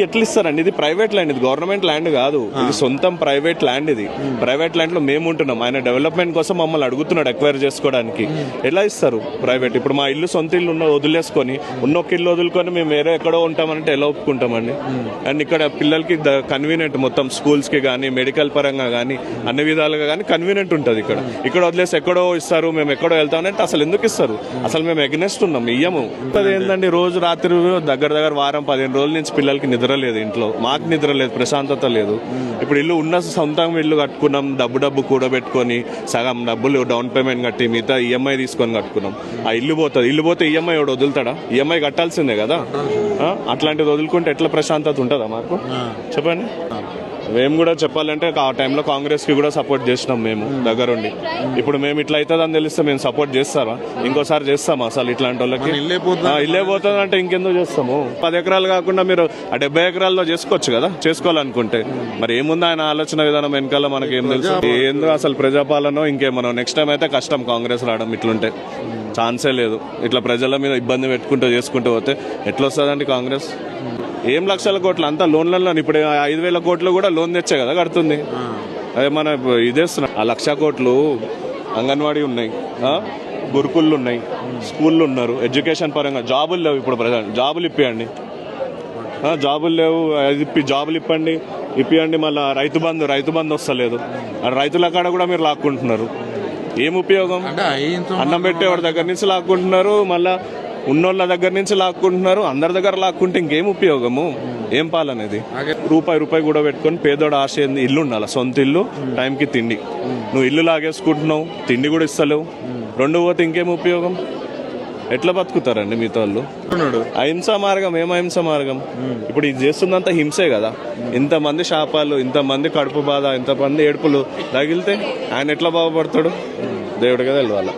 ఎట్లా ఇస్తారండి? ఇది ప్రైవేట్ ల్యాండ్, ఇది గవర్నమెంట్ ల్యాండ్ కాదు, ఇది సొంతం ప్రైవేట్ ల్యాండ్. ఇది ప్రైవేట్ ల్యాండ్ లో మేము ఉంటున్నాం, ఆయన డెవలప్మెంట్ కోసం మమ్మల్ని అడుగుతున్నాడు ఎక్వైర్ చేసుకోవడానికి. ఎలా ఇస్తారు ప్రైవేట్? ఇప్పుడు మా ఇల్లు సొంత ఇల్లు వదిలేసుకొని ఒక ఇల్లు వదులుకొని మేము వేరే ఎక్కడో ఉంటామంటే ఎలా ఒప్పుకుంటామండి? అండ్ ఇక్కడ పిల్లలకి కన్వీనియంట్, మొత్తం స్కూల్స్ కి కానీ మెడికల్ పరంగా కానీ అన్ని విధాలుగా కానీ కన్వీనియంట్ ఉంటుంది. ఇక్కడ వదిలేసి ఎక్కడో ఇస్తారు, మేము ఎక్కడో వెళ్తామంటే అసలు ఎందుకు ఇస్తారు? అసలు మేము ఎగ్నెస్ట్ ఉన్నాం, ఇయ్యము. ఏంటండి రోజు రాత్రి దగ్గర వారం 15 రోజుల నుంచి పిల్లలకి నిద్ర లేదు, ఇంట్లో మాకు నిద్ర లేదు, ప్రశాంతత లేదు. ఇప్పుడు ఇల్లు ఉన్న సొంతంగా ఇల్లు కట్టుకున్నాం, డబ్బు కూడబెట్టుకొని సగం డబ్బులు డౌన్ పేమెంట్ కట్టి మిగతా ఈఎంఐ తీసుకొని కట్టుకున్నాం. ఆ ఇల్లు పోతే ఈఎంఐ ఎవడు వదులుతాడా? ఈఎంఐ కట్టాల్సిందే కదా. అట్లాంటిది వదులుకుంటే ఎట్లా ప్రశాంతత ఉంటుందా మాకు? చెప్పండి. మేము కూడా చెప్పాలంటే ఆ టైంలో కాంగ్రెస్ కి కూడా సపోర్ట్ చేసినాం మేము దగ్గరుండి. ఇప్పుడు మేము ఇట్లా అవుతుందని తెలిస్తే మేము సపోర్ట్ చేస్తారా? ఇంకోసారి చేస్తామా అసలు ఇట్లాంటి వాళ్ళకి? ఇల్లే పోతుంది అంటే ఇంకెందుకు చేస్తాము? 10 ఎకరాలు కాకుండా మీరు ఆ 70 ఎకరాల్లో చేసుకోవచ్చు కదా, చేసుకోవాలనుకుంటే. మరి ఏముంది ఆయన ఆలోచన విధానం వెనకాల మనకి ఏం తెలుసు? ఏందో అసలు ప్రజాపాలన ఇంకేమన్నా. నెక్స్ట్ టైం అయితే కష్టం కాంగ్రెస్ రావడం, ఇట్లుంటే ఛాన్సే లేదు. ఇట్లా ప్రజల మీద ఇబ్బంది చేసుకుంటూ పోతే ఎట్లా వస్తుందండి కాంగ్రెస్? ఏం లక్షల కోట్లు అంతా లోన్లలో. ఇప్పుడు 5,000 కోట్లు కూడా లోన్ తెచ్చే కదా కడుతుంది. అదే మన ఇదేస్తున్నా. ఆ 1,00,000 కోట్లు అంగన్వాడీ ఉన్నాయి, గురుకుళ్ళు ఉన్నాయి, స్కూళ్ళు ఉన్నారు, ఎడ్యుకేషన్ పరంగా జాబులు లేవు. ఇప్పుడు ప్రజెంట్ జాబులు ఇప్పియండి, జాబులు లేవు, జాబులు ఇప్పియండి. మళ్ళీ రైతు బంధు వస్తలేదు. రైతుల కాడ కూడా మీరు లాక్కుంటున్నారు. ఏం ఉపయోగం? అన్నం పెట్టేవాడి దగ్గర నుంచి లాక్కుంటున్నారు, మళ్ళా ఉన్నోళ్ళ దగ్గర నుంచి లాక్కుంటున్నారు. అందరి దగ్గర లాక్కుంటే ఇంకేం ఉపయోగము? ఏం పాలనేది? రూపాయి కూడా పెట్టుకొని పేదోడు ఆశ ఏంది? ఇల్లు ఉండాలి, సొంత ఇల్లు, టైంకి తిండి. నువ్వు ఇల్లు లాగేసుకుంటున్నావు, తిండి కూడా ఇస్తలేవు. 2 పోతే ఇంకేం ఉపయోగం? ఎట్లా బతుకుతారండి మీతో వాళ్ళు? అహింసా మార్గం ఏం అహింసా మార్గం? ఇప్పుడు ఇది చేస్తుందంతా హింసే కదా. ఇంతమంది శాపాలు, ఇంతమంది కడుపు బాధ, ఇంతమంది ఏడుపులు తగిలితే ఆయన ఎట్లా బాగుపడతాడు? దేవుడిగా తెలియాల.